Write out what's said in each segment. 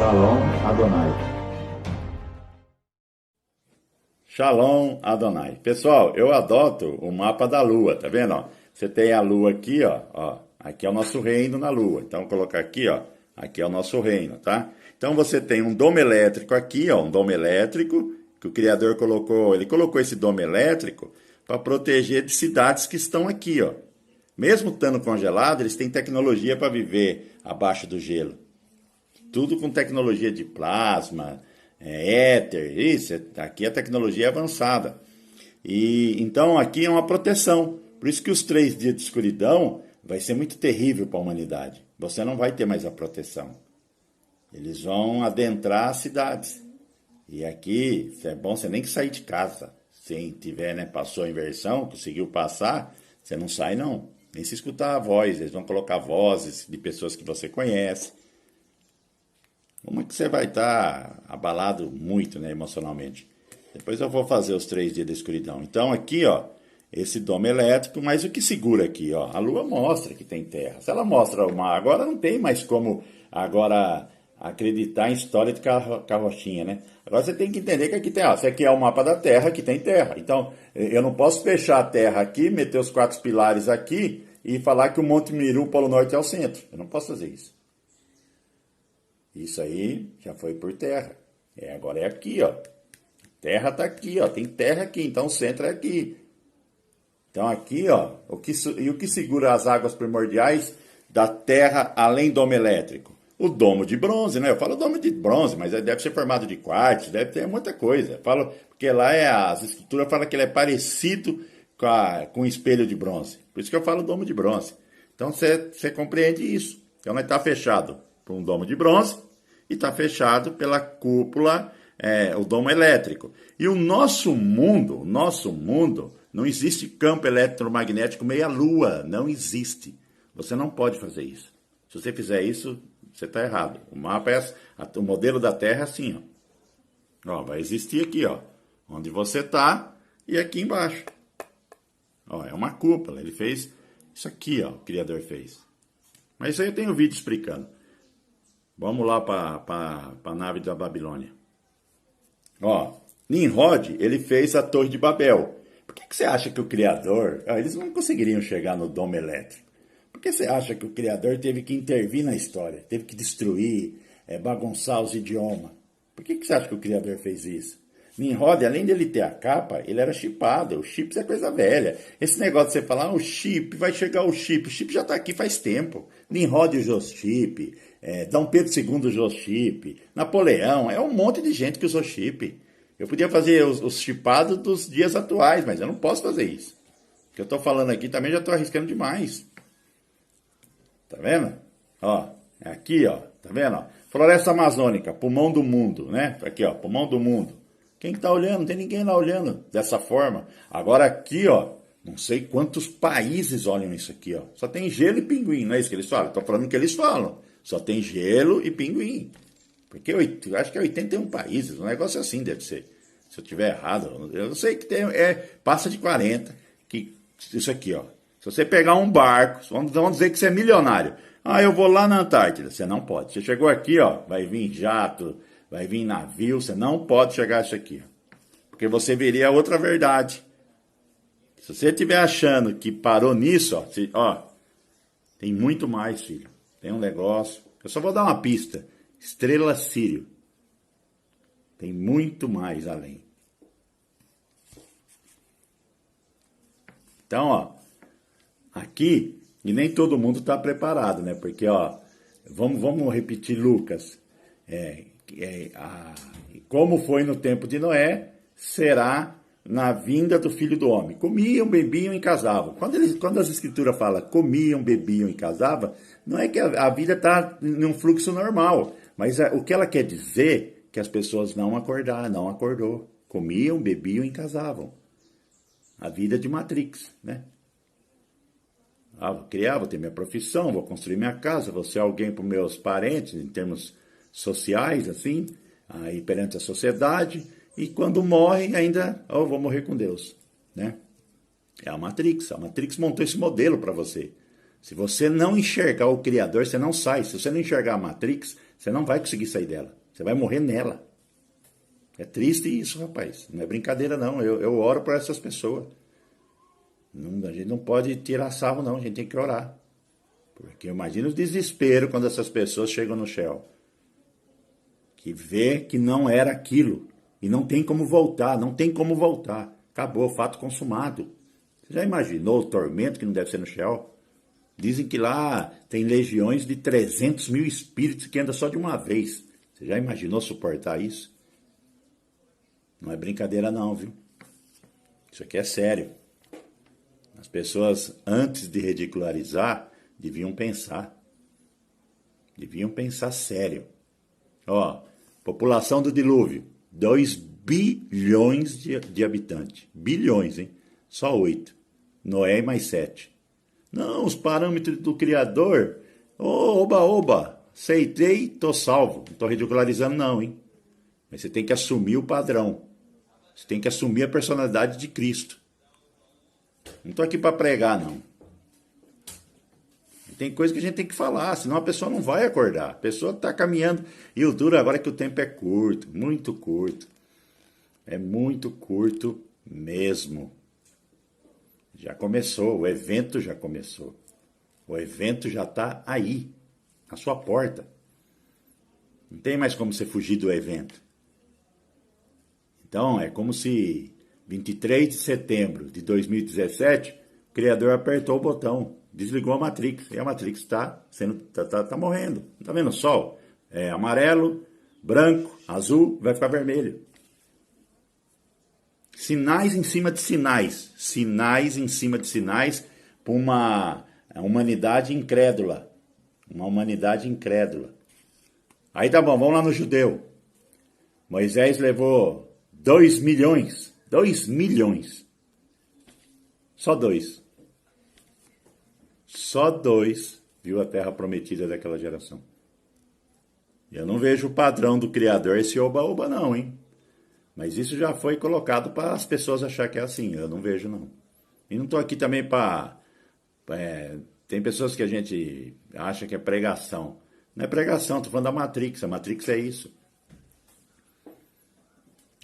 Shalom Adonai. Shalom Adonai. Pessoal, eu adoto o mapa da Lua, tá vendo? Ó? Você tem a Lua aqui, ó. Aqui é o nosso reino na Lua. Então, vou colocar aqui, ó. Aqui é o nosso reino, tá? Então, você tem um domo elétrico aqui, ó. Um domo elétrico que o Criador colocou. Ele colocou esse domo elétrico para proteger de cidades que estão aqui, ó. Mesmo estando congelado, eles têm tecnologia para viver abaixo do gelo. Tudo com tecnologia de plasma, éter, isso, aqui a tecnologia é avançada. E então aqui é uma proteção. Por isso que os 3 dias de escuridão vai ser muito terrível para a humanidade. Você não vai ter mais a proteção. Eles vão adentrar as cidades. E aqui é bom você nem que sair de casa. Se tiver, né, passou a inversão, conseguiu passar, você não sai não. Nem se escutar a voz, eles vão colocar vozes de pessoas que você conhece. Como é que você vai estar abalado muito, né, emocionalmente? Depois eu vou fazer os 3 dias da escuridão. Então aqui, ó, esse domo elétrico, mas o que segura aqui, ó? A Lua mostra que tem terra. Se ela mostra o mar, agora não tem mais como agora acreditar em história de carrochinha, né? Agora você tem que entender que aqui tem, ó, esse aqui é o mapa da Terra, aqui tem terra. Então, eu não posso fechar a Terra aqui, meter os 4 pilares aqui e falar que o Monte Miru, o Polo Norte, é o centro. Eu não posso fazer isso. Isso aí já foi por terra. Agora é aqui, ó. Terra tá aqui, ó. Tem terra aqui, então o centro é aqui. Então aqui, ó, o que segura as águas primordiais da Terra além do domo elétrico? O domo de bronze, né? Eu falo domo de bronze, mas deve ser formado de quartzo, deve ter muita coisa. Eu falo, porque lá as escrituras falam que ele é parecido com um espelho de bronze. Por isso que eu falo domo de bronze. Então você compreende isso. Então ele está fechado por um domo de bronze e está fechado pela cúpula, o domo elétrico. E o nosso mundo, não existe campo eletromagnético meia-lua, não existe. Você não pode fazer isso. Se você fizer isso, você está errado. O mapa o modelo da Terra é assim, ó. Vai existir aqui, ó, onde você está e aqui embaixo. Ó, é uma cúpula, ele fez isso aqui, ó, o Criador fez. Mas isso aí eu tenho um vídeo explicando. Vamos lá para a nave da Babilônia. Ó, Nimrod, ele fez a Torre de Babel. Por que você acha que o Criador... eles não conseguiriam chegar no domo elétrico. Por que você acha que o Criador teve que intervir na história? Teve que destruir, bagunçar os idiomas? Por que você acha que o Criador fez isso? Nimrod, além de ele ter a capa, ele era chipado. O chips é coisa velha. Esse negócio de você falar, o chip, vai chegar o chip já está aqui faz tempo. Nimrod usou chip, Dom Pedro II usou chip, Napoleão, um monte de gente que usou chip. Eu podia fazer os chipados dos dias atuais, mas eu não posso fazer isso. O que eu estou falando aqui também já estou arriscando demais. Tá vendo? Ó, aqui, ó, tá vendo? Ó? Floresta Amazônica, pulmão do mundo, né? Aqui, ó, pulmão do mundo. Quem que tá olhando? Não tem ninguém lá olhando dessa forma. Agora aqui, ó, não sei quantos países olham isso aqui, ó. Só tem gelo e pinguim, não é isso que eles falam? Estou falando o que eles falam. Só tem gelo e pinguim. Porque eu acho que é 81 países, um negócio assim deve ser. Se eu tiver errado, eu sei que tem, passa de 40. Isso aqui, ó. Se você pegar um barco, vamos dizer que você é milionário. Eu vou lá na Antártida. Você não pode. Você chegou aqui, ó, vai vir jato, vai vir navio, você não pode chegar a isso aqui. Porque você veria outra verdade. Se você estiver achando que parou nisso, ó, tem muito mais, filho. Tem um negócio. Eu só vou dar uma pista. Estrela Sírio. Tem muito mais além. Então, ó, aqui, e nem todo mundo está preparado, né? Porque, ó, vamos repetir Lucas. Como foi no tempo de Noé, será na vinda do Filho do Homem. Comiam, bebiam e casavam. Quando as escrituras falam comiam, bebiam e casavam, não é que a vida está num fluxo normal, mas o que ela quer dizer é que as pessoas não acordou. Comiam, bebiam e casavam. A vida de Matrix, né? Vou criar, vou ter minha profissão, vou construir minha casa, vou ser alguém para os meus parentes, em termos sociais, assim, aí perante a sociedade, e quando morrem ainda, vou morrer com Deus, né? É a Matrix montou esse modelo para você. Se você não enxergar o Criador, você não sai. Se você não enxergar a Matrix, você não vai conseguir sair dela. Você vai morrer nela. É triste isso, rapaz. Não é brincadeira, não. Eu oro por essas pessoas. A gente não pode tirar sarro, não. A gente tem que orar. Porque imagina o desespero quando essas pessoas chegam no Shell. Que vê que não era aquilo. E não tem como voltar. Não tem como voltar. Acabou, fato consumado. Você já imaginou o tormento que não deve ser no Shell? Dizem que lá tem legiões de 300 mil espíritos que andam só de uma vez. Você já imaginou suportar isso? Não é brincadeira não, viu? Isso aqui é sério. As pessoas, antes de ridicularizar, deviam pensar. Deviam pensar sério. Ó, população do dilúvio, 2 bilhões de habitantes. Bilhões, hein? Só 8. Noé mais 7. Não, os parâmetros do Criador. Ô, oba, oba. Aceitei, tô salvo. Não tô ridicularizando não, hein? Mas você tem que assumir o padrão. Você tem que assumir a personalidade de Cristo. Não tô aqui para pregar, não. Tem coisa que a gente tem que falar, senão a pessoa não vai acordar. A pessoa está caminhando. E o duro agora é que o tempo é curto, muito curto. É muito curto mesmo. Já começou, o evento já começou. O evento já está aí, na sua porta. Não tem mais como você fugir do evento. Então, é como se 23 de setembro de 2017, o Criador apertou o botão, desligou a Matrix. E a Matrix está morrendo. Está vendo o sol? É amarelo, branco, azul, vai ficar vermelho. Sinais em cima de sinais. Sinais em cima de sinais para uma humanidade incrédula. Uma humanidade incrédula. Aí tá bom, vamos lá no judeu. Moisés levou 2 milhões. 2 milhões. Só 2. Só 2 viu a terra prometida daquela geração. Eu não vejo o padrão do Criador, esse oba-oba não, hein? Mas isso já foi colocado para as pessoas acharem que é assim. Eu não vejo, não. E não estou aqui também para... tem pessoas que a gente acha que é pregação. Não é pregação, estou falando da Matrix. A Matrix é isso.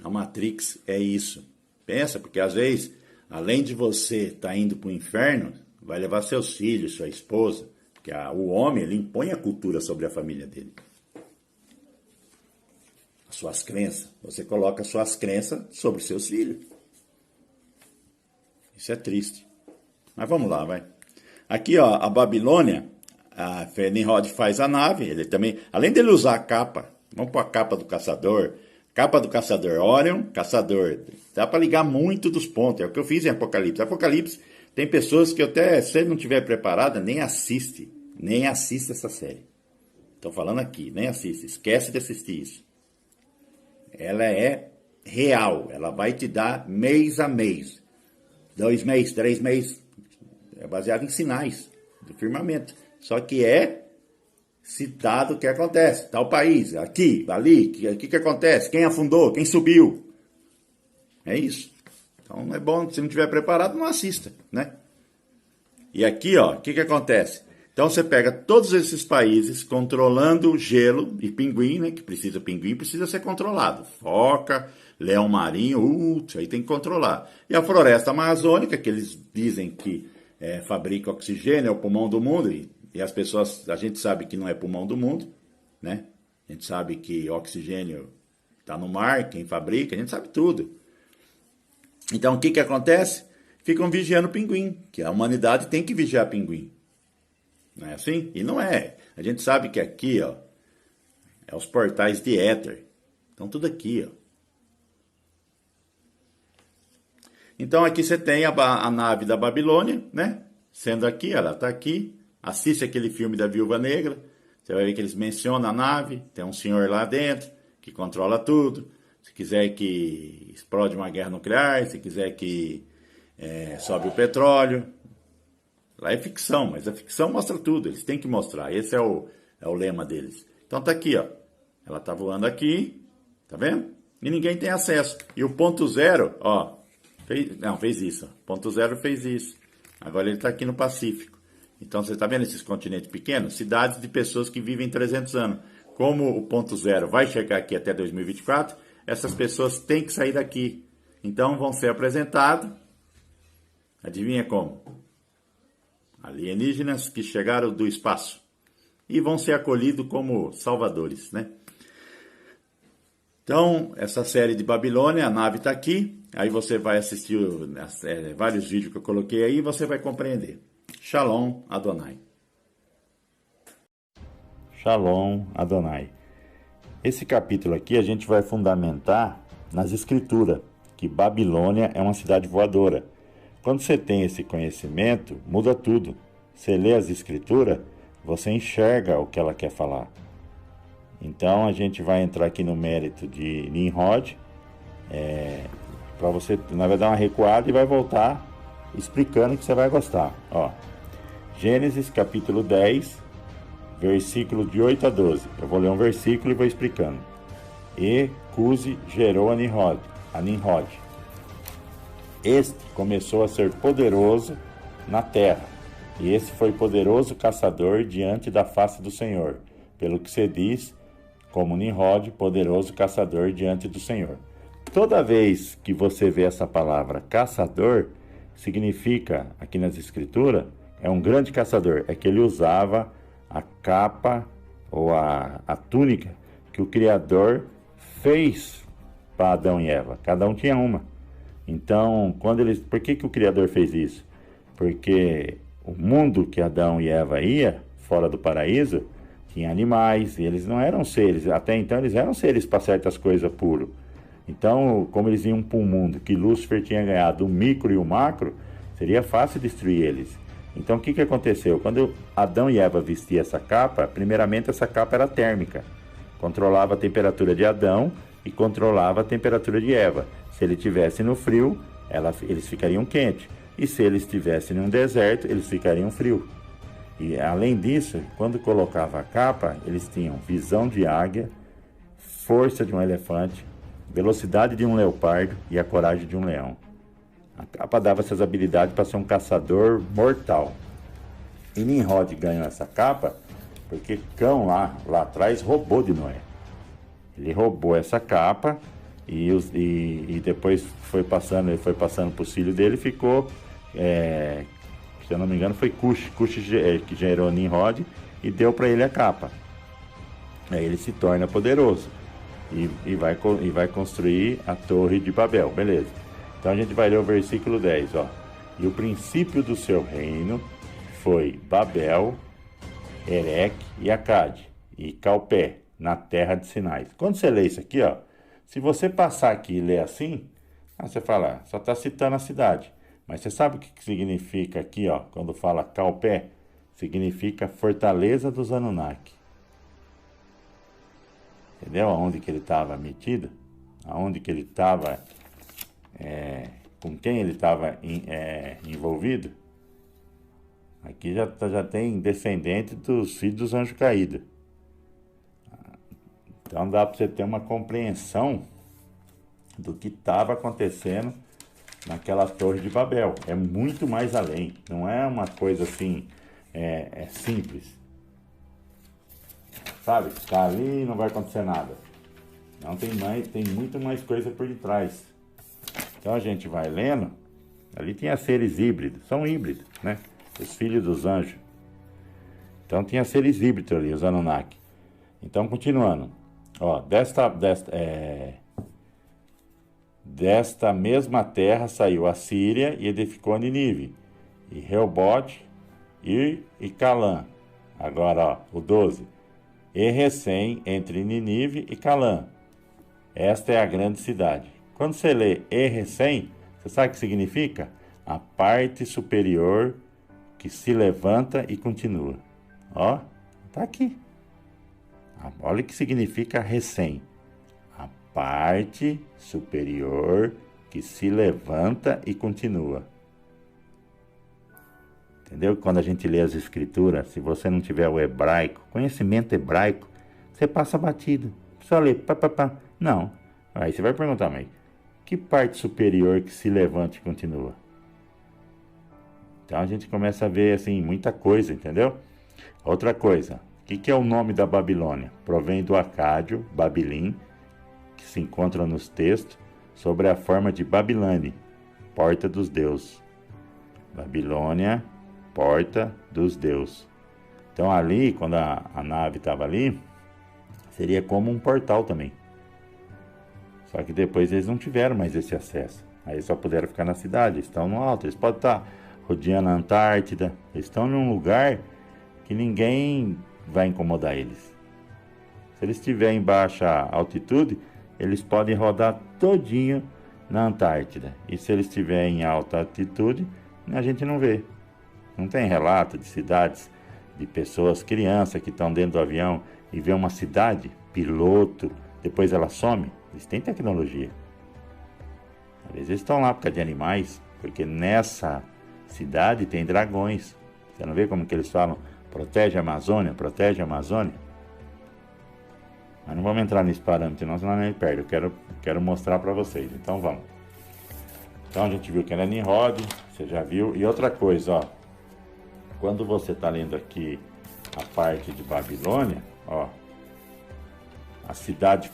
A Matrix é isso. Pensa, porque às vezes, além de você estar indo para o inferno, vai levar seus filhos, sua esposa. Porque o homem, ele impõe a cultura sobre a família dele. Suas crenças. Você coloca suas crenças sobre seus filhos. Isso é triste. Mas vamos lá, vai. Aqui, ó, a Babilônia, a Nimrod faz a nave, ele também, além dele usar a capa, vamos pôr a capa do caçador, Orion, caçador. Dá para ligar muito dos pontos. É o que eu fiz em Apocalipse. Apocalipse, tem pessoas que até, se ele não estiver preparada, nem assiste essa série. Estou falando aqui, nem assiste. Esquece de assistir isso. Ela é real, ela vai te dar mês a mês, 2 meses, 3 meses, é baseado em sinais do firmamento, só que é citado o que acontece, tal país, aqui, ali, o que acontece, quem afundou, quem subiu, é isso. Então é bom, se não estiver preparado, não assista, né? E aqui, ó, o que acontece? Então você pega todos esses países controlando gelo e pinguim, né? Que pinguim precisa ser controlado. Foca, leão marinho, isso aí tem que controlar. E a floresta amazônica, que eles dizem que fabrica oxigênio, é o pulmão do mundo, e as pessoas, a gente sabe que não é pulmão do mundo, né? A gente sabe que oxigênio está no mar, quem fabrica, a gente sabe tudo. Então o que acontece? Ficam vigiando o pinguim, que a humanidade tem que vigiar pinguim. Não é assim? E não é. A gente sabe que aqui, ó, é os portais de éter. Estão tudo aqui, ó. Então aqui você tem a nave da Babilônia, né? Sendo aqui, ela está aqui. Assiste aquele filme da Viúva Negra. Você vai ver que eles mencionam a nave. Tem um senhor lá dentro que controla tudo. Se quiser que explode uma guerra nuclear, se quiser que sobe o petróleo. Lá é ficção, mas a ficção mostra tudo, eles têm que mostrar, esse é o lema deles. Então tá aqui, ó, ela tá voando aqui, tá vendo? E ninguém tem acesso. E o ponto zero, ó, fez isso, ó. Ponto zero fez isso. Agora ele tá aqui no Pacífico. Então você está vendo esses continentes pequenos? Cidades de pessoas que vivem 300 anos. Como o ponto zero vai chegar aqui até 2024, essas pessoas têm que sair daqui. Então vão ser apresentados, adivinha como? Alienígenas que chegaram do espaço. E vão ser acolhidos como salvadores, né? Então, essa série de Babilônia, a nave está aqui. Aí você vai assistir vários vídeos que eu coloquei aí e você vai compreender. Shalom Adonai. Shalom Adonai. Esse capítulo aqui a gente vai fundamentar nas escrituras, que Babilônia é uma cidade voadora. Quando você tem esse conhecimento, muda tudo. Você lê as escrituras, você enxerga o que ela quer falar. Então a gente vai entrar aqui no mérito de Nimrod, para você, na verdade, dar uma recuada e vai voltar explicando que você vai gostar. Ó, Gênesis capítulo 10, versículo de 8 a 12. Eu vou ler um versículo e vou explicando. E Cusi gerou a Nimrod. Este começou a ser poderoso na terra, e esse foi poderoso caçador diante da face do Senhor, pelo que se diz, como Nimrod, poderoso caçador diante do Senhor. Toda vez que você vê essa palavra caçador, significa, aqui nas escrituras, é um grande caçador, é que ele usava a capa ou a túnica que o Criador fez para Adão e Eva. Cada um tinha uma. Então, por que o Criador fez isso? Porque o mundo que Adão e Eva ia, fora do paraíso, tinha animais, e eles não eram seres, até então eles eram seres para certas coisas puros. Então, como eles iam para um mundo que Lúcifer tinha ganhado o micro e o macro, seria fácil destruir eles. Então, o que aconteceu? Quando Adão e Eva vestiam essa capa, primeiramente essa capa era térmica. Controlava a temperatura de Adão e controlava a temperatura de Eva. Se ele estivesse no frio, eles ficariam quentes. E se eles estivessem num deserto, eles ficariam frios. E além disso, quando colocava a capa, eles tinham visão de águia, força de um elefante, velocidade de um leopardo e a coragem de um leão. A capa dava essas habilidades para ser um caçador mortal. E Nimrod ganhou essa capa porque Cão lá atrás roubou de Noé. Ele roubou essa capa e depois ele foi passando para os filhos dele e ficou, se eu não me engano, foi Cush que gerou Nimrod e deu para ele a capa. Aí ele se torna poderoso e vai construir a Torre de Babel, beleza. Então a gente vai ler o versículo 10, ó. E o princípio do seu reino foi Babel, Erec e Acade e Calpé, na terra de Sinai. Quando você lê isso aqui, ó, se você passar aqui e ler assim, você fala, só está citando a cidade. Mas você sabe o que significa aqui, ó, quando fala Calpé? Significa fortaleza dos Anunnaki. Entendeu? Aonde que ele estava metido? Aonde que ele estava, com quem ele estava envolvido? Aqui já tem descendente dos filhos dos anjos caídos. Então dá para você ter uma compreensão do que estava acontecendo naquela Torre de Babel. É muito mais além. Não é uma coisa assim, simples. Sabe? Está ali e não vai acontecer nada. Não, tem muito mais coisa por detrás. Então a gente vai lendo. Ali tinha seres híbridos. São híbridos, né? Os filhos dos anjos. Então tinha seres híbridos ali, os Anunnaki. Então, continuando. Ó, desta mesma terra saiu a Síria e edificou Nínive, e Reobote, e Calã. Agora, ó, o 12. E Recém, entre Nínive e Calã. Esta é a grande cidade. Quando você lê E Recém, você sabe o que significa? A parte superior que se levanta e continua. Ó, tá aqui. Olha o que significa recém. A parte superior que se levanta e continua. Entendeu? Quando a gente lê as escrituras, se você não tiver o hebraico, conhecimento hebraico, você passa batido. Só lê, Não. Aí você vai perguntar, mas que parte superior que se levanta e continua? Então a gente começa a ver assim muita coisa, entendeu? Outra coisa, o que é o nome da Babilônia? Provém do acádio, Babilim, que se encontra nos textos, sobre a forma de Babilane, porta dos deuses. Babilônia, porta dos deuses. Então ali, quando a nave estava ali, seria como um portal também. Só que depois eles não tiveram mais esse acesso. Aí só puderam ficar na cidade, eles estão no alto, eles podem estar rodeando a Antártida, eles estão num lugar que ninguém vai incomodar eles. Se eles estiverem em baixa altitude, eles podem rodar todinho na Antártida. E se eles estiverem em alta altitude, a gente não vê. Não tem relato de cidades, de pessoas, crianças que estão dentro do avião e vê uma cidade, piloto, depois ela some. Eles têm tecnologia. Às vezes eles estão lá por causa de animais, porque nessa cidade tem dragões. Você não vê como que eles falam? Protege a Amazônia, protege a Amazônia. Mas não vamos entrar nesse parâmetro, não, senão nem perde. Eu quero mostrar para vocês. Então vamos. Então a gente viu que era Nimrod, você já viu. E outra coisa, ó. Quando você está lendo aqui a parte de Babilônia, ó. A cidade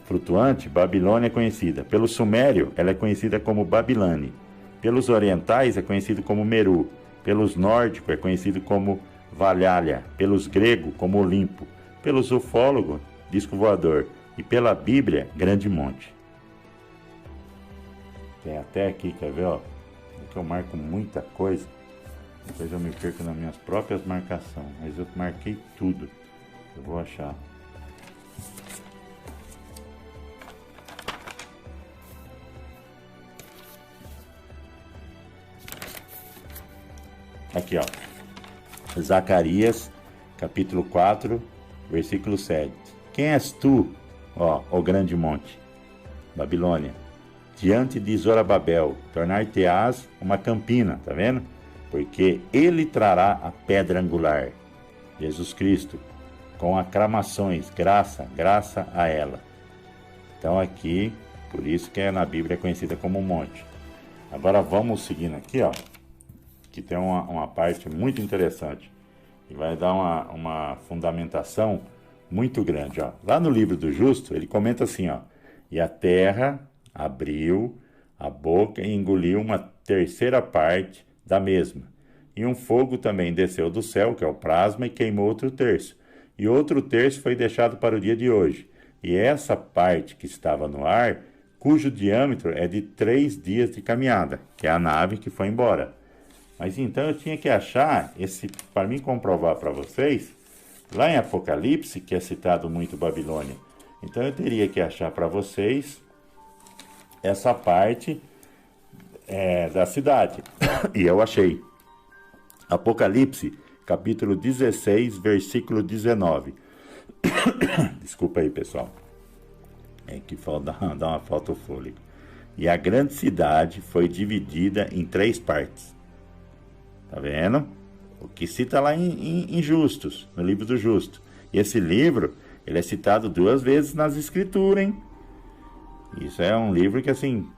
flutuante, Babilônia é conhecida. Pelo sumério, ela é conhecida como Babilane. Pelos orientais, é conhecido como Meru. Pelos nórdicos, é conhecido como Valhalla. Pelos gregos, como Olimpo. Pelos ufólogos, disco voador. E pela Bíblia, Grande Monte. Tem até aqui, quer ver, ó? Aqui eu marco muita coisa. Depois eu me perco nas minhas próprias marcações. Mas eu marquei tudo. Eu vou achar. Aqui, ó. Zacarias, capítulo 4, versículo 7. Quem és tu, ó grande monte? Babilônia. Diante de Zorobabel, tornar-te-ás uma campina, tá vendo? Porque ele trará a pedra angular, Jesus Cristo, com aclamações, graça a ela. Então aqui, por isso que na Bíblia é conhecida como monte. Agora vamos seguindo aqui, ó. Que tem uma parte muito interessante e vai dar uma fundamentação muito grande, ó. Lá no livro do Justo, ele comenta assim, ó: e a terra abriu a boca e engoliu uma terceira parte da mesma, e um fogo também desceu do céu, que é o plasma, e queimou outro terço, e outro terço foi deixado para o dia de hoje, e essa parte que estava no ar, cujo diâmetro é de 3 dias de caminhada, que é a nave que foi embora. Mas então eu tinha que achar, para mim comprovar para vocês, lá em Apocalipse, que é citado muito Babilônia. Então eu teria que achar para vocês essa parte da cidade. E eu achei. Apocalipse, capítulo 16, versículo 19. Desculpa aí, pessoal. É que dá uma falta de fôlego. E a grande cidade foi dividida em 3 partes. Tá vendo? O que cita lá em Justos, no livro do Justo. E esse livro, ele é citado 2 vezes nas escrituras, hein? Isso é um livro que, assim,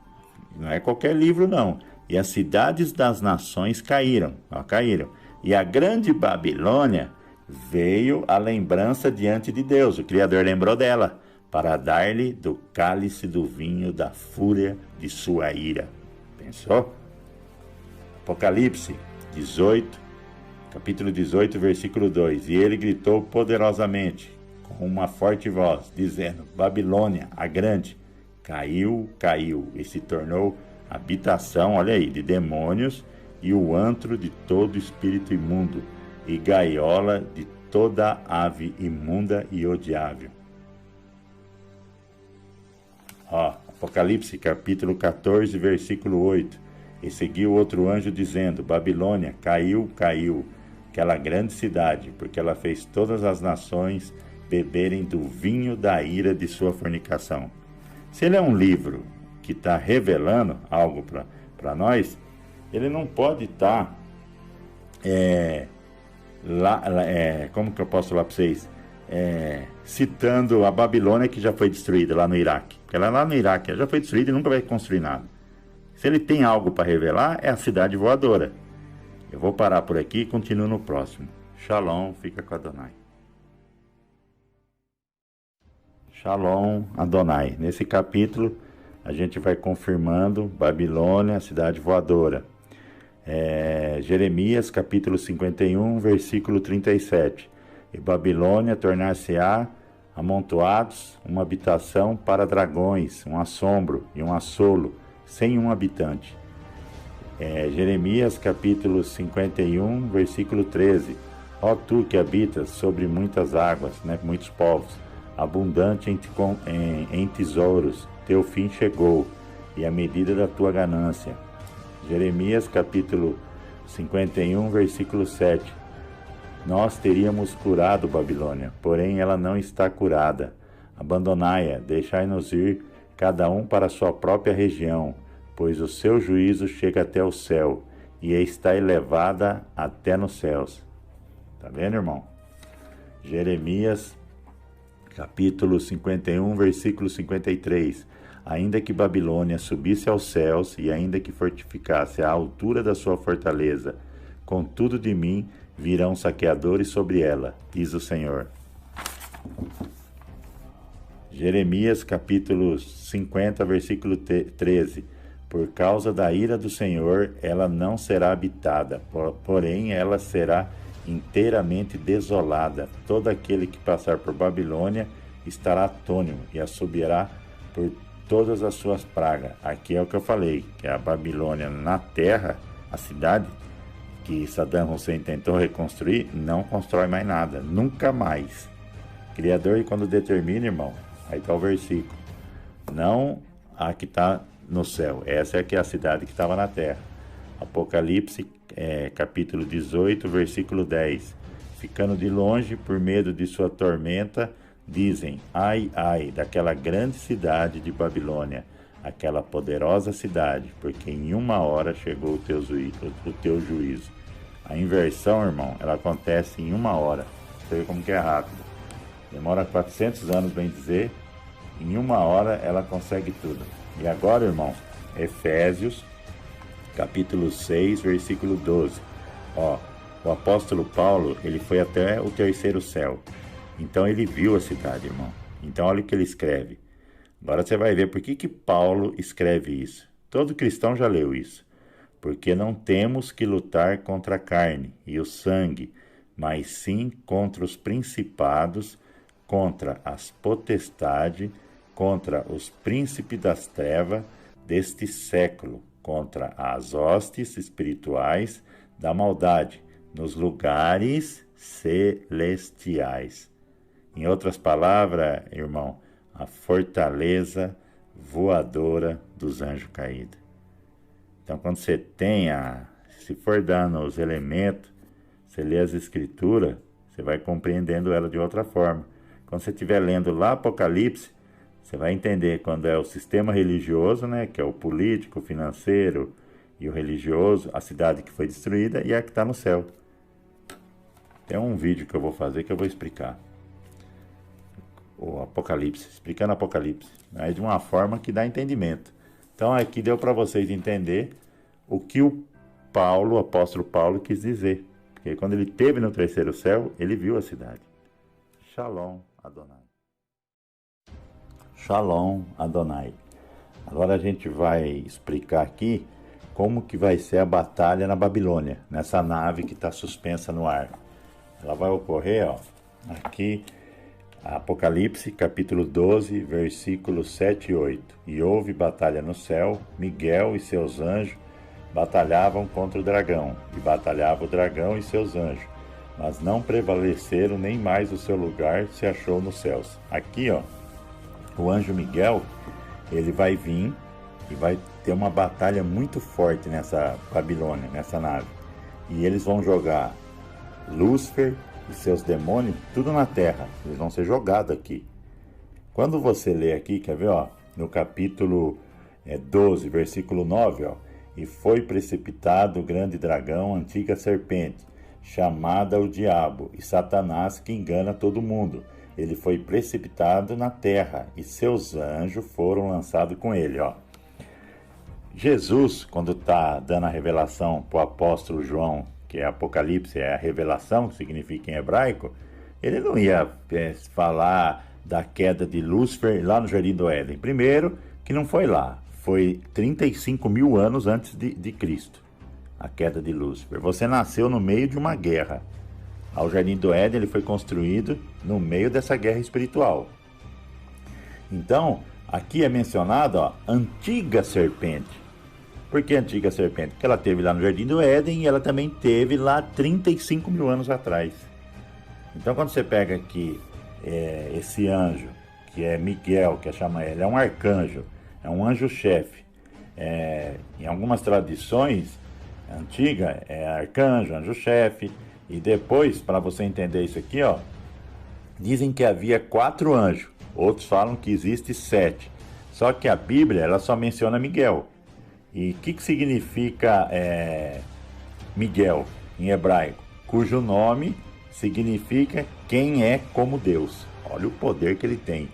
não é qualquer livro, não. E as cidades das nações caíram, ó, caíram. E a grande Babilônia veio à lembrança diante de Deus. O Criador lembrou dela, para dar-lhe do cálice do vinho da fúria de sua ira. Pensou? Apocalipse 18, capítulo 18, versículo 2. E ele gritou poderosamente, com uma forte voz, dizendo: Babilônia, a grande, caiu, e se tornou habitação, olha aí, de demônios, e o antro de todo espírito imundo, e gaiola de toda ave imunda e odiável. Ó, Apocalipse, capítulo 14, versículo 8. E seguiu outro anjo dizendo: Babilônia, caiu, aquela grande cidade, porque ela fez todas as nações beberem do vinho da ira de sua fornicação. Se ele é um livro que está revelando algo para nós, ele não pode estar como que eu posso falar para vocês? Citando a Babilônia que já foi destruída lá no Iraque. Porque ela lá no Iraque já foi destruída e nunca vai construir nada. Se ele tem algo para revelar, é a cidade voadora. Eu vou parar por aqui e continuo no próximo. Shalom, fica com Adonai. Shalom, Adonai. Nesse capítulo, a gente vai confirmando Babilônia, a cidade voadora. Jeremias, capítulo 51, versículo 37. E Babilônia tornar-se-á amontoados, uma habitação para dragões, um assombro e um assolo, sem um habitante. Jeremias, capítulo 51, versículo 13. Ó tu que habitas sobre muitas águas, muitos povos, abundante em tesouros, teu fim chegou, e a medida da tua ganância. Jeremias, capítulo 51, versículo 7. Nós teríamos curado Babilônia, porém ela não está curada. Abandonai-a, deixai-nos ir, cada um para a sua própria região, pois o seu juízo chega até o céu, e está elevada até nos céus. Tá vendo, irmão? Jeremias, capítulo 51, versículo 53. Ainda que Babilônia subisse aos céus, e ainda que fortificasse a altura da sua fortaleza, contudo de mim virão saqueadores sobre ela, diz o Senhor. Jeremias, capítulo 50, versículo 13. Por causa da ira do Senhor, ela não será habitada, porém ela será inteiramente desolada. Todo aquele que passar por Babilônia estará atônito e assobiará por todas as suas pragas. Aqui é o que eu falei, que a Babilônia na terra, a cidade que Saddam Hussein tentou reconstruir, não constrói mais nada, nunca mais. Criador, quando determina, irmão, aí está o versículo, não a que está no céu, essa é que é a cidade que estava na terra. Apocalipse, capítulo 18, versículo 10. Ficando de longe, por medo de sua tormenta, dizem, ai, ai, daquela grande cidade de Babilônia, aquela poderosa cidade, porque em uma hora chegou o teu juízo. A inversão, irmão, ela acontece em uma hora. Você vê como que é rápido. Demora 400 anos, bem dizer. Em uma hora ela consegue tudo. E agora, irmão, Efésios, capítulo 6, versículo 12. O apóstolo Paulo, ele foi até o terceiro céu. Então ele viu a cidade, irmão. Então olha o que ele escreve. Agora você vai ver por que Paulo escreve isso. Todo cristão já leu isso. Porque não temos que lutar contra a carne e o sangue, mas sim contra os principados, contra as potestades, contra os príncipes das trevas deste século, contra as hostes espirituais da maldade nos lugares celestiais. Em outras palavras, irmão, a fortaleza voadora dos anjos caídos. Então, quando você se for dando os elementos, você lê as escrituras, você vai compreendendo ela de outra forma. Quando você estiver lendo lá Apocalipse, você vai entender quando é o sistema religioso, que é o político, o financeiro e o religioso, a cidade que foi destruída e a que está no céu. Tem um vídeo que eu vou fazer que eu vou explicar. O Apocalipse, explicando Apocalipse, de uma forma que dá entendimento. Então aqui deu para vocês entender o que o apóstolo Paulo quis dizer. Porque quando ele esteve no terceiro céu, ele viu a cidade. Shalom, Adonai. Shalom, Adonai. Agora a gente vai explicar aqui como que vai ser a batalha na Babilônia, nessa nave que está suspensa no ar. Ela vai ocorrer, aqui, Apocalipse, capítulo 12, versículos 7 e 8. E houve batalha no céu, Miguel e seus anjos batalhavam contra o dragão, e batalhava o dragão e seus anjos, mas não prevaleceram, nem mais o seu lugar se achou nos céus. Aqui, o anjo Miguel, ele vai vir e vai ter uma batalha muito forte nessa Babilônia, nessa nave. E eles vão jogar Lúcifer e seus demônios, tudo na terra. Eles vão ser jogados aqui. Quando você lê aqui, quer ver, no capítulo 12, versículo 9, e foi precipitado o grande dragão, antiga serpente, chamada o diabo, e Satanás, que engana todo mundo. Ele foi precipitado na terra, e seus anjos foram lançados com ele, Jesus, quando está dando a revelação para o apóstolo João, que é Apocalipse, é a revelação, significa em hebraico, ele não ia falar da queda de Lúcifer lá no Jardim do Éden. Primeiro, que não foi lá, foi 35 mil anos antes de Cristo, a queda de Lúcifer. Você nasceu no meio de uma guerra. O Jardim do Éden ele foi construído no meio dessa guerra espiritual. Então, aqui é mencionado, ó, antiga serpente. Por que antiga serpente? Porque ela teve lá no Jardim do Éden e ela também teve lá 35 mil anos atrás. Então, quando você pega aqui esse anjo, que é Miguel, que chama ele, é um arcanjo, é um anjo-chefe. Em algumas tradições antigas, é arcanjo, anjo-chefe. E depois, para você entender isso aqui, ó, dizem que havia 4 anjos. Outros falam que existe 7. Só que a Bíblia, ela só menciona Miguel. E o que significa Miguel em hebraico? Cujo nome significa quem é como Deus. Olha o poder que ele tem.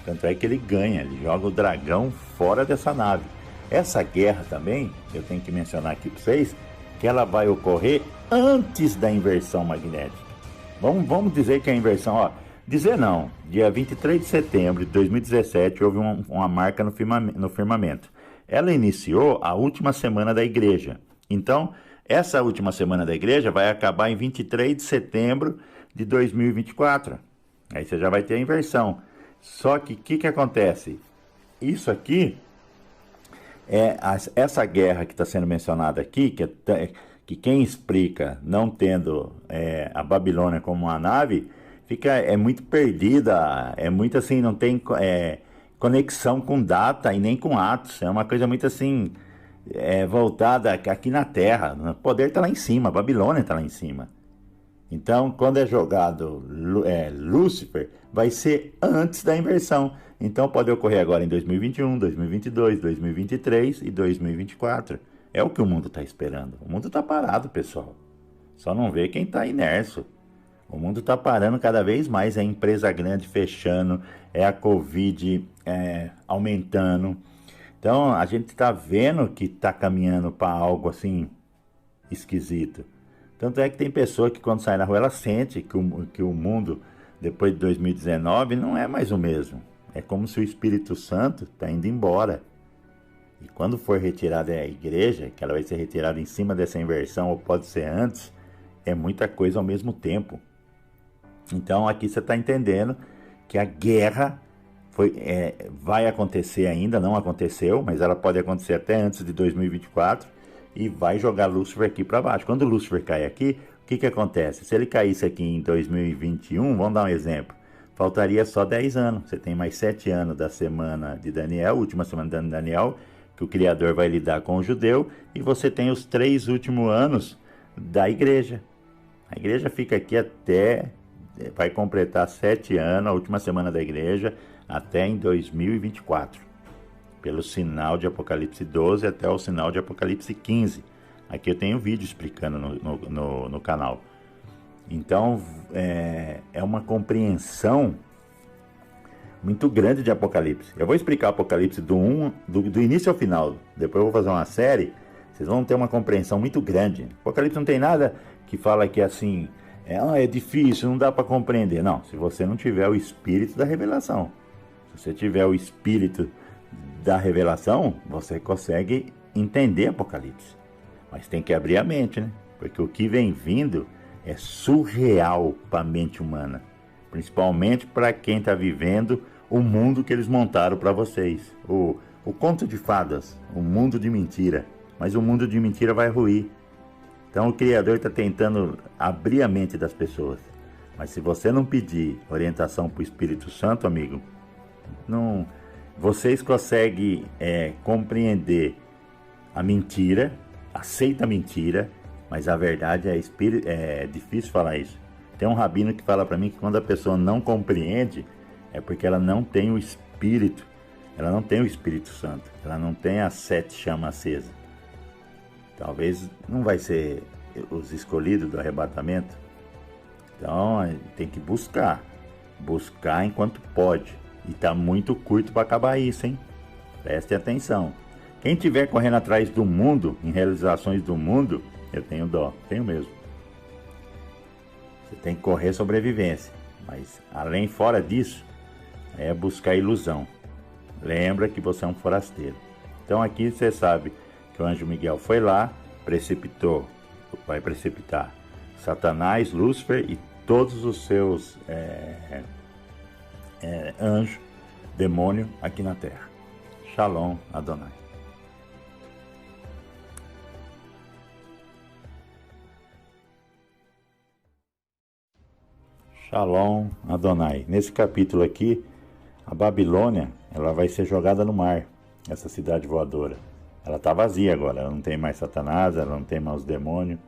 Tanto é que ele ganha, ele joga o dragão fora dessa nave. Essa guerra também, eu tenho que mencionar aqui para vocês, que ela vai ocorrer antes da inversão magnética. Vamos dizer que a inversão, ó, dizer não, dia 23 de setembro de 2017 houve uma marca no firmamento. Ela iniciou a última semana da igreja. Então, essa última semana da igreja vai acabar em 23 de setembro de 2024. Aí você já vai ter a inversão. Só que o que acontece? Isso aqui, essa guerra que está sendo mencionada aqui, que quem explica não tendo a Babilônia como uma nave, é muito perdida, é muito assim, não tem conexão com data e nem com atos, é uma coisa muito assim, voltada aqui na Terra, o poder está lá em cima, a Babilônia está lá em cima. Então, quando é jogado Lúcifer, vai ser antes da inversão. Então, pode ocorrer agora em 2021, 2022, 2023 e 2024. É o que o mundo está esperando. O mundo está parado, pessoal. Só não vê quem está inerso. O mundo está parando cada vez mais. É empresa grande fechando, é a Covid aumentando. Então, a gente está vendo que está caminhando para algo assim esquisito. Tanto é que tem pessoa que quando sai na rua ela sente que o mundo depois de 2019 não é mais o mesmo. É como se o Espírito Santo está indo embora. E quando for retirada a igreja, que ela vai ser retirada em cima dessa inversão, ou pode ser antes, é muita coisa ao mesmo tempo. Então aqui você está entendendo que a guerra vai acontecer ainda, não aconteceu, mas ela pode acontecer até antes de 2024 e vai jogar Lúcifer aqui para baixo. Quando o Lúcifer cai aqui, o que acontece? Se ele caísse aqui em 2021, vamos dar um exemplo, faltaria só 10 anos. Você tem mais 7 anos da semana de Daniel, última semana de Daniel, que o Criador vai lidar com o judeu, e você tem os 3 últimos anos da igreja. A igreja fica aqui vai completar 7 anos, a última semana da igreja, até em 2024. Pelo sinal de Apocalipse 12 até o sinal de Apocalipse 15. Aqui eu tenho um vídeo explicando no canal. Então, é uma compreensão muito grande de Apocalipse. Eu vou explicar Apocalipse do início ao final. Depois eu vou fazer uma série. Vocês vão ter uma compreensão muito grande. Apocalipse não tem nada que fala que assim, é difícil, não dá para compreender. Não, se você não tiver o espírito da revelação. Se você tiver o espírito da revelação, você consegue entender Apocalipse. Mas tem que abrir a mente, né? Porque o que vem vindo é surreal para a mente humana. Principalmente para quem está vivendo o mundo que eles montaram para vocês. O conto de fadas, o mundo de mentira. Mas o mundo de mentira vai ruir. Então o Criador está tentando abrir a mente das pessoas. Mas se você não pedir orientação para o Espírito Santo, amigo, não, vocês conseguem compreender a mentira, aceita a mentira, mas a verdade é difícil falar isso. Tem um rabino que fala para mim que quando a pessoa não compreende, é porque ela não tem o Espírito, ela não tem o Espírito Santo, ela não tem as 7 chamas acesas. Talvez não vai ser os escolhidos do arrebatamento. Então tem que buscar enquanto pode. E está muito curto para acabar isso, hein? Preste atenção. Quem estiver correndo atrás do mundo, em realizações do mundo, eu tenho dó, tenho mesmo. Você tem que correr sobrevivência. Mas além fora disso, é buscar ilusão. Lembra que você é um forasteiro. Então aqui você sabe que o anjo Miguel foi lá, vai precipitar Satanás, Lúcifer e todos os seus anjos, demônio aqui na terra. Shalom Adonai. Shalom Adonai. Nesse capítulo aqui, a Babilônia, ela vai ser jogada no mar, essa cidade voadora. Ela está vazia agora, ela não tem mais Satanás, ela não tem mais os demônios.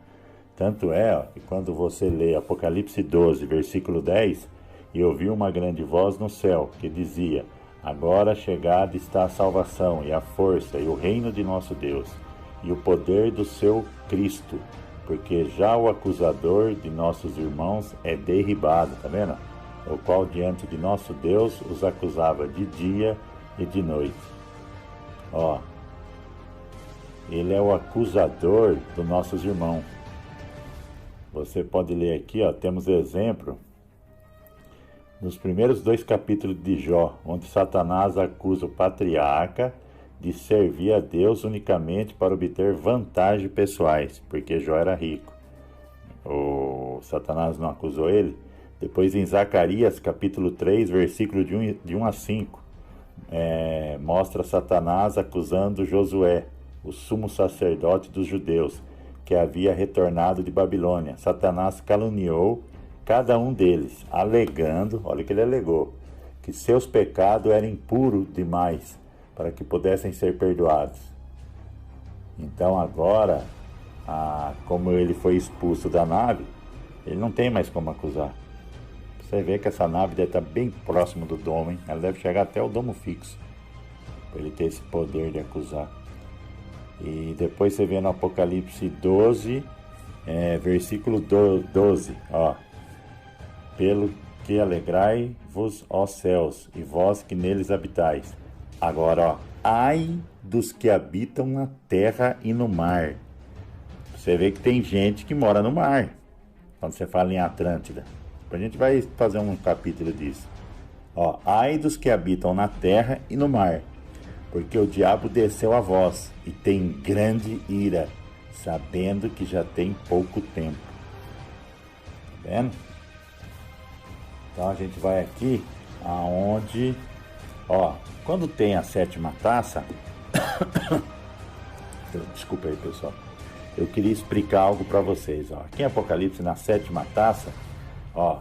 Tanto é que quando você lê Apocalipse 12, versículo 10, e ouviu uma grande voz no céu, que dizia: agora chegada está a salvação, e a força, e o reino de nosso Deus, e o poder do seu Cristo, porque já o acusador de nossos irmãos é derribado, tá vendo? O qual diante de nosso Deus os acusava de dia e de noite. Ó, ele é o acusador dos nossos irmãos. Você pode ler aqui, ó, temos exemplo nos primeiros 2 capítulos de Jó, onde Satanás acusa o patriarca de servir a Deus unicamente para obter vantagens pessoais, porque Jó era rico. O Satanás não acusou ele? Depois em Zacarias capítulo 3, versículo de 1 a 5, mostra Satanás acusando Josué, o sumo sacerdote dos judeus, que havia retornado de Babilônia. Satanás caluniou cada um deles, alegando, olha o que ele alegou, que seus pecados eram impuros demais para que pudessem ser perdoados. Então agora, como ele foi expulso da nave, ele não tem mais como acusar. Você vê que essa nave deve estar bem próximo do domo, hein? Ela deve chegar até o domo fixo, para ele ter esse poder de acusar. E depois você vê no Apocalipse 12, versículo 12, ó. Pelo que alegrai-vos, ó céus, e vós que neles habitais. Agora, ó, ai dos que habitam na terra e no mar. Você vê que tem gente que mora no mar, quando você fala em Atlântida. A gente vai fazer um capítulo disso. Ó, ai dos que habitam na terra e no mar, porque o diabo desceu a vós e tem grande ira, sabendo que já tem pouco tempo. Tá vendo? Então a gente vai aqui aonde, ó, quando tem a 7ª taça, desculpa aí pessoal, eu queria explicar algo para vocês, ó. Aqui em Apocalipse, na 7ª taça, ó,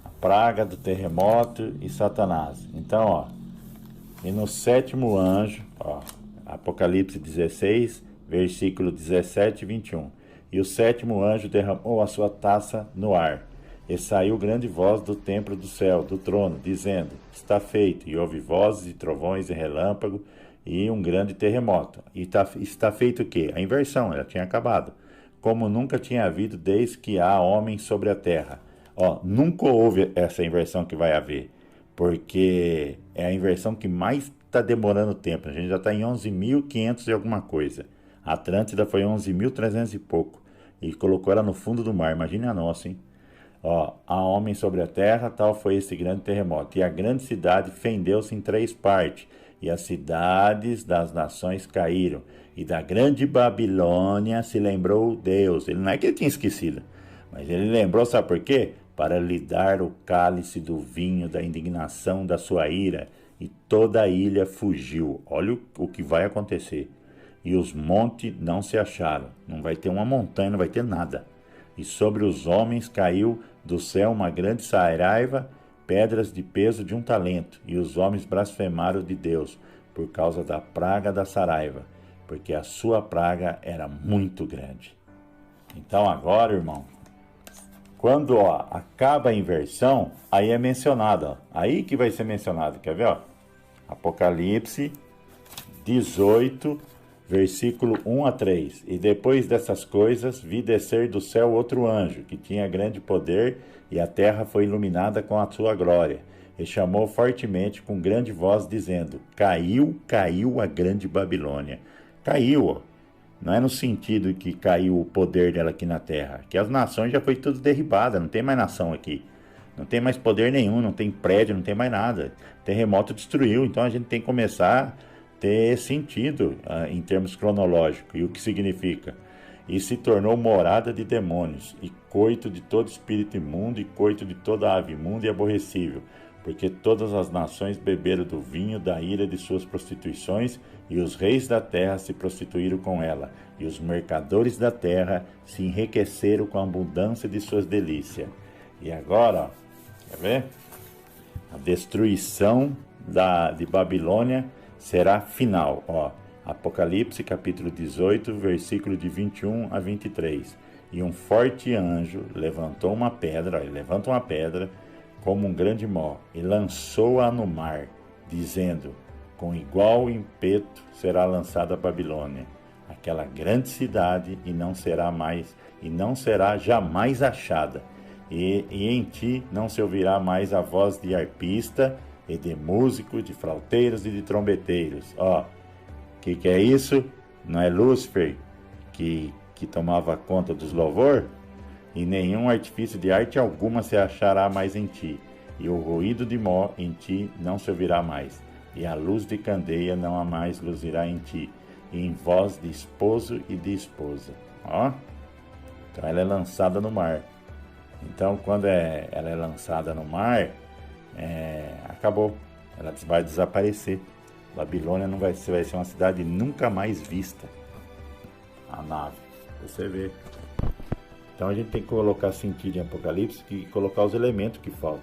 a praga do terremoto e Satanás. Então, ó, e no 7º anjo, ó, Apocalipse 16, versículo 17 e 21. E o 7º anjo derramou a sua taça no ar, e saiu grande voz do templo do céu, do trono, dizendo: está feito. E houve vozes e trovões e relâmpago e um grande terremoto. E está feito o quê? A inversão, ela tinha acabado, como nunca tinha havido desde que há homem sobre a terra. Ó, nunca houve essa inversão que vai haver, porque é a inversão que mais está demorando tempo. A gente já está em 11.500 e alguma coisa. A Atlântida foi 11.300 e pouco, e colocou ela no fundo do mar. Imagine a nossa, hein? Ó, há homem sobre a terra, tal foi esse grande terremoto. E a grande cidade fendeu-se em 3 partes, e as cidades das nações caíram. E da grande Babilônia se lembrou Deus. Ele não é que ele tinha esquecido, mas ele lembrou, sabe por quê? Para lhe dar o cálice do vinho da indignação da sua ira, e toda a ilha fugiu. Olha o que vai acontecer. E os montes não se acharam. Não vai ter uma montanha, não vai ter nada. E sobre os homens caiu do céu uma grande saraiva, pedras de peso de 1 talento. E os homens blasfemaram de Deus por causa da praga da saraiva, porque a sua praga era muito grande. Então agora, irmão, quando acaba a inversão, aí é mencionado. Ó. Aí que vai ser mencionado. Quer ver? Ó? Apocalipse 18, versículo 1 a 3. E depois dessas coisas, vi descer do céu outro anjo, que tinha grande poder, e a terra foi iluminada com a sua glória. E chamou fortemente com grande voz, dizendo: caiu, caiu a grande Babilônia. Caiu, ó. Não é no sentido que caiu o poder dela aqui na Terra, que as nações já foi tudo derribada, não tem mais nação aqui. Não tem mais poder nenhum, não tem prédio, não tem mais nada. Terremoto destruiu, então a gente tem que começar a ter sentido em termos cronológicos. E o que significa? E se tornou morada de demônios, e coito de todo espírito imundo, e coito de toda ave imunda e aborrecível, porque todas as nações beberam do vinho da ira de suas prostituições, e os reis da terra se prostituíram com ela, e os mercadores da terra se enriqueceram com a abundância de suas delícias. E agora, quer ver? A destruição de Babilônia será final. Ó, Apocalipse capítulo 18, versículo de 21 a 23. E um forte anjo levantou uma pedra, ele levanta uma pedra como um grande mó, e lançou-a no mar, dizendo: com igual impeto será lançada a Babilônia, aquela grande cidade, e não será jamais achada. E em ti não se ouvirá mais a voz de arpista, e de músicos, de flauteiros e de trombeteiros. Ó, que é isso? Não é Lúcifer que tomava conta dos louvor? E nenhum artifício de arte alguma se achará mais em ti, e o ruído de mó em ti não se ouvirá mais, e a luz de candeia não a mais luzirá em ti, e em voz de esposo e de esposa. Ó, então ela é lançada no mar. Então quando ela é lançada no mar, acabou, ela vai desaparecer. Babilônia não vai ser uma cidade nunca mais vista. A nave, você vê. Então a gente tem que colocar sentido em Apocalipse e colocar os elementos que faltam.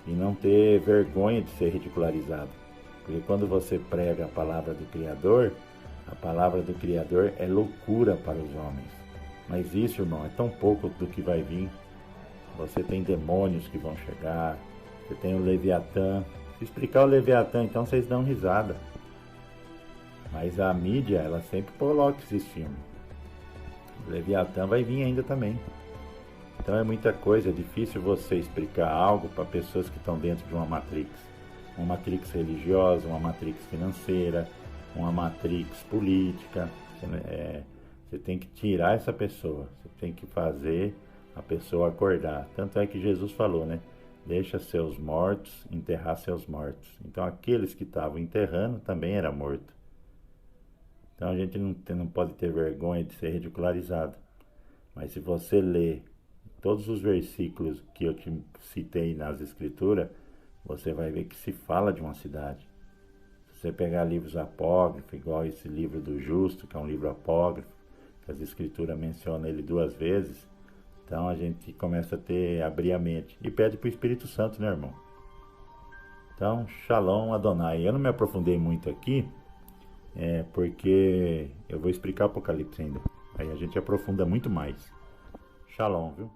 E não ter vergonha de ser ridicularizado. Porque quando você prega a palavra do Criador, a palavra do Criador é loucura para os homens. Mas isso, irmão, é tão pouco do que vai vir. Você tem demônios que vão chegar, você tem o Leviatã. Se explicar o Leviatã, então vocês dão risada. Mas a mídia, ela sempre coloca esses filmes. O Leviatã vai vir ainda também. Então é muita coisa, é difícil você explicar algo para pessoas que estão dentro de uma matrix. Uma matrix religiosa, uma matrix financeira, uma matrix política. Você tem que tirar essa pessoa, você tem que fazer a pessoa acordar. Tanto é que Jesus falou, né? Deixa seus mortos enterrar seus mortos. Então aqueles que estavam enterrando também eram mortos. Então a gente não pode ter vergonha de ser ridicularizado. Mas se você ler todos os versículos que eu te citei nas escrituras, você vai ver que se fala de uma cidade. Se você pegar livros apócrifos, igual esse livro do Justo, que é um livro apócrifo, que as escrituras mencionam ele 2 vezes, então a gente começa a abrir a mente. E pede para o Espírito Santo, né, irmão? Então, Shalom Adonai. Eu não me aprofundei muito aqui, porque eu vou explicar Apocalipse ainda. Aí a gente aprofunda muito mais. Shalom, viu?